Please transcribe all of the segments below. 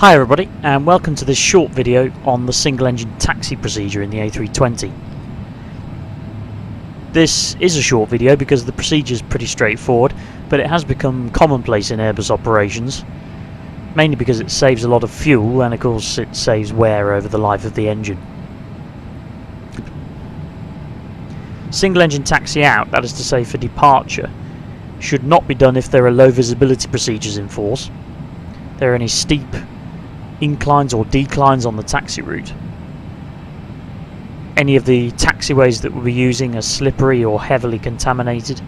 Hi everybody, and welcome to this short video on the single engine taxi procedure in the A320. This is a short video because the procedure is pretty straightforward, but it has become commonplace in Airbus operations, mainly because it saves a lot of fuel and of course it saves wear over the life of the engine. Single engine taxi out, that is to say for departure, should not be done if there are low visibility procedures in force, there are any steep inclines or declines on the taxi route, any of the taxiways that we'll be using are slippery or heavily contaminated,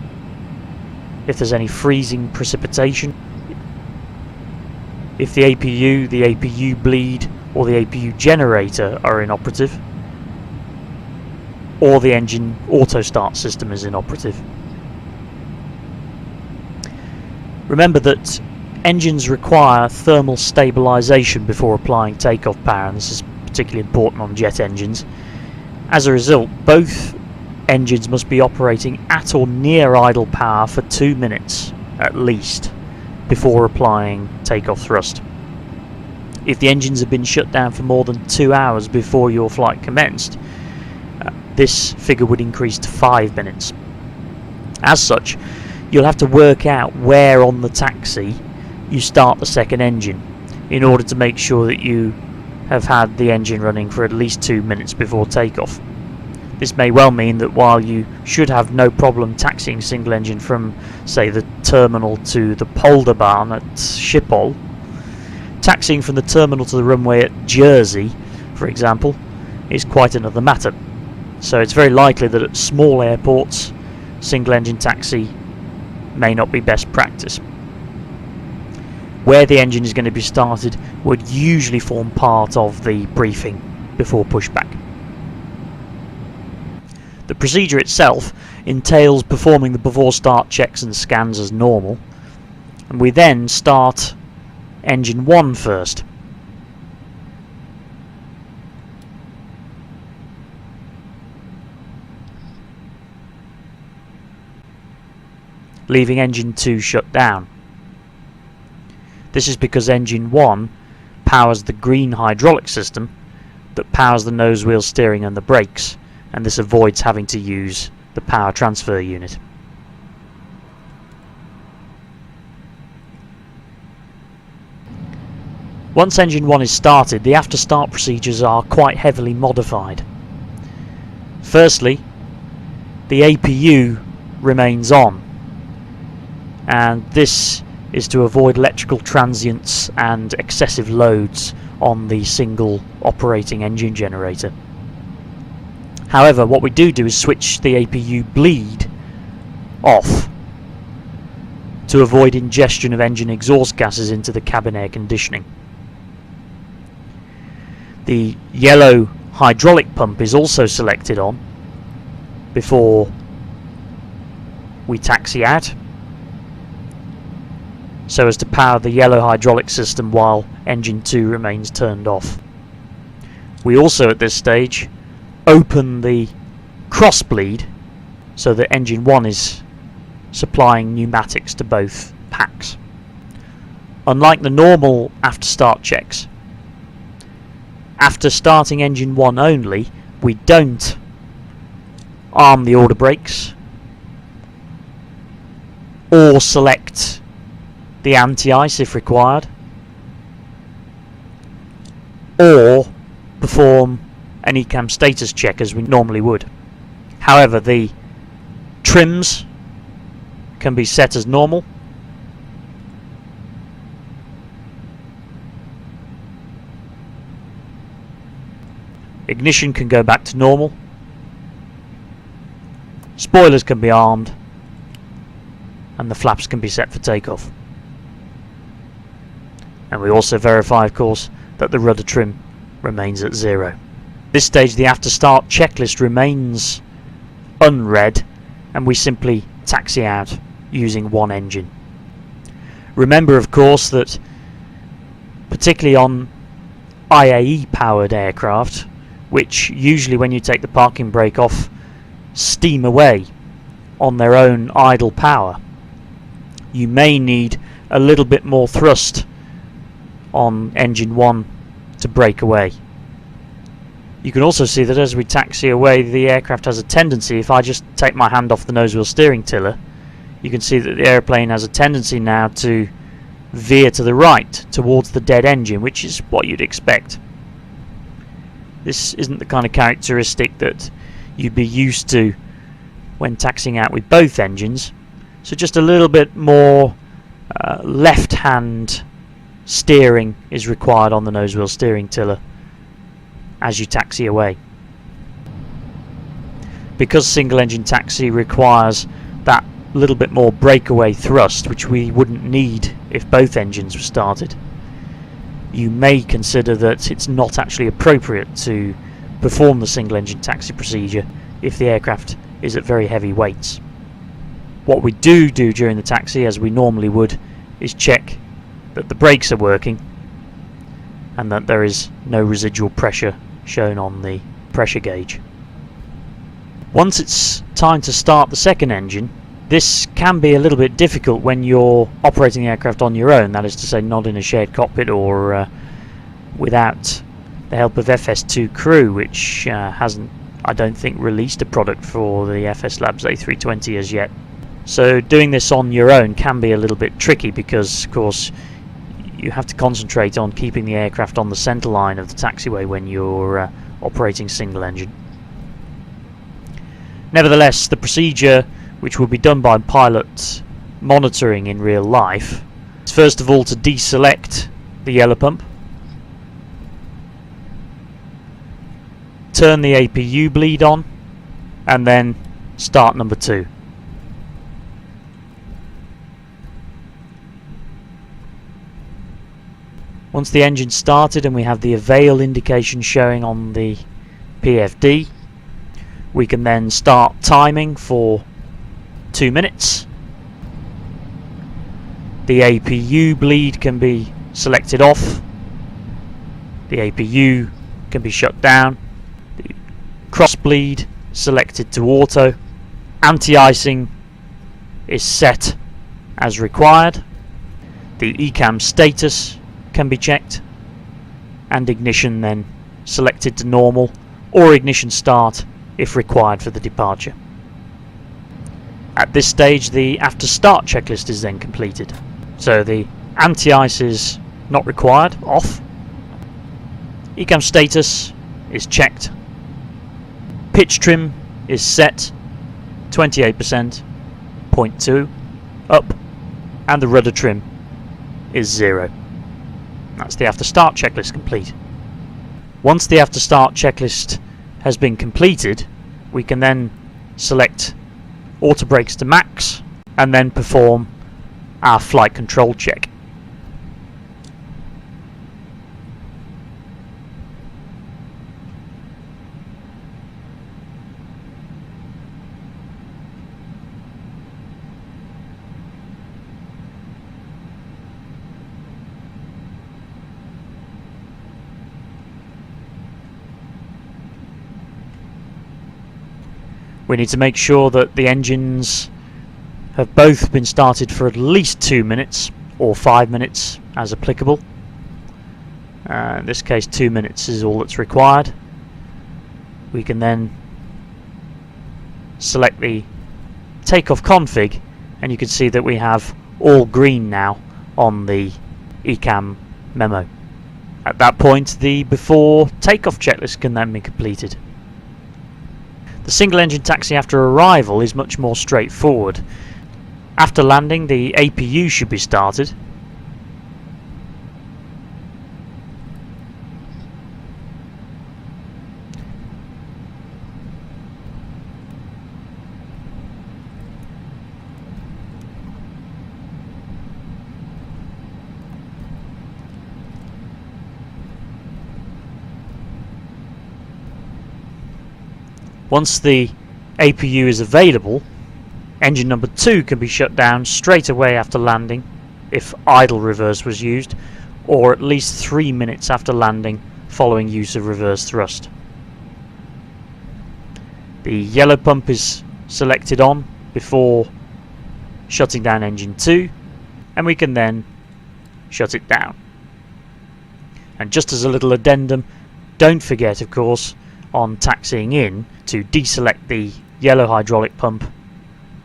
if there's any freezing precipitation, if the APU bleed or the APU generator are inoperative, or the engine auto start system is inoperative. Remember that engines require thermal stabilization before applying takeoff power, and this is particularly important on jet engines. As a result, both engines must be operating at or near idle power for 2 minutes at least before applying takeoff thrust. If the engines have been shut down for more than 2 hours before your flight commenced, this figure would increase to 5 minutes. As such, you'll have to work out where on the taxi you start the second engine in order to make sure that you have had the engine running for at least 2 minutes before takeoff. This may well mean that while you should have no problem taxiing single engine from, say, the terminal to the Polderbahn at Schiphol, taxiing from the terminal to the runway at Jersey, for example, is quite another matter. So it's very likely that at small airports, single engine taxi may not be best practice. Where the engine is going to be started would usually form part of the briefing before pushback. The procedure itself entails performing the before start checks and scans as normal, and we then start engine 1 first. Leaving engine 2 shut down. This is because engine 1 powers the green hydraulic system that powers the nose wheel steering and the brakes, and this avoids having to use the power transfer unit. Once engine 1 is started, the after start procedures are quite heavily modified. Firstly, the APU remains on, and this is to avoid electrical transients and excessive loads on the single operating engine generator. However, what we do is switch the APU bleed off to avoid ingestion of engine exhaust gases into the cabin air conditioning. The yellow hydraulic pump is also selected on before we taxi out, so as to power the yellow hydraulic system while engine 2 remains turned off. We also at this stage open the cross bleed so that engine 1 is supplying pneumatics to both packs. Unlike the normal after start checks, after starting engine 1 only, we don't arm the order brakes or select the anti-ice if required, or perform an ECAM status check as we normally would. However, the trims can be set as normal, ignition can go back to normal, spoilers can be armed, and the flaps can be set for takeoff. And we also verify, of course, that the rudder trim remains at 0. At this stage the after start checklist remains unread, and we simply taxi out using one engine. Remember, of course, that particularly on IAE powered aircraft, which usually when you take the parking brake off steam away on their own idle power, you may need a little bit more thrust on engine 1 to break away. You can also see that as we taxi away, the aircraft has a tendency, if I just take my hand off the nose wheel steering tiller, you can see that the airplane has a tendency now to veer to the right towards the dead engine, which is what you'd expect. This isn't the kind of characteristic that you'd be used to when taxiing out with both engines, so just a little bit more left hand steering is required on the nose wheel steering tiller as you taxi away. Because single engine taxi requires that little bit more breakaway thrust, which we wouldn't need if both engines were started, you may consider that it's not actually appropriate to perform the single engine taxi procedure if the aircraft is at very heavy weights. What we do during the taxi, as we normally would, is check that the brakes are working and that there is no residual pressure shown on the pressure gauge. Once it's time to start the second engine, this can be a little bit difficult when you're operating the aircraft on your own, that is to say not in a shared cockpit or without the help of FS2 crew, which hasn't, I don't think, released a product for the FS Labs A320 as yet. So doing this on your own can be a little bit tricky because, of course, you have to concentrate on keeping the aircraft on the centre line of the taxiway when you're operating single engine. Nevertheless, the procedure, which will be done by pilot monitoring in real life, is first of all to deselect the yellow pump, turn the APU bleed on, and then start number 2. Once the engine's started and we have the avail indication showing on the PFD, we can then start timing for 2 minutes. The APU bleed can be selected off. The APU can be shut down. The cross bleed selected to auto. Anti-icing is set as required. The ECAM status can be checked, and ignition then selected to normal, or ignition start if required for the departure. At this stage, the after start checklist is then completed. So the anti-ice is not required, off. ECAM status is checked. Pitch trim is set 28%, 0.2 up, and the rudder trim is 0. That's the after start checklist complete. Once the after start checklist has been completed, we can then select autobrakes to max and then perform our flight control check. We need to make sure that the engines have both been started for at least 2 minutes or 5 minutes as applicable. In this case 2 minutes is all that's required. We can then select the takeoff config and you can see that we have all green now on the ECAM memo. At that point the before takeoff checklist can then be completed. The single engine taxi after arrival is much more straightforward. After landing, the APU should be started. Once the APU is available, engine number 2 can be shut down straight away after landing if idle reverse was used, or at least 3 minutes after landing following use of reverse thrust. The yellow pump is selected on before shutting down engine 2, and we can then shut it down. And just as a little addendum, don't forget, of course, on taxiing in to deselect the yellow hydraulic pump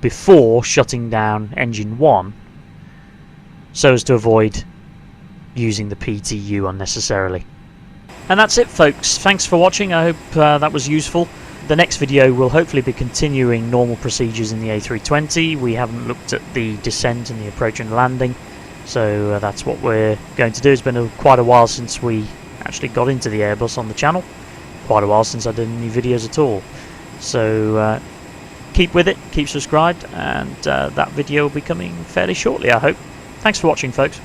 before shutting down engine 1, so as to avoid using the PTU unnecessarily. And that's it, folks. Thanks for watching. I hope that was useful. The next video will hopefully be continuing normal procedures in the A320. We haven't looked at the descent and the approach and landing, so that's what we're going to do. It's been quite a while since we actually got into the Airbus on the channel. Quite a while since I did any videos at all. So keep with it, keep subscribed, and that video will be coming fairly shortly, I hope. Thanks for watching, folks.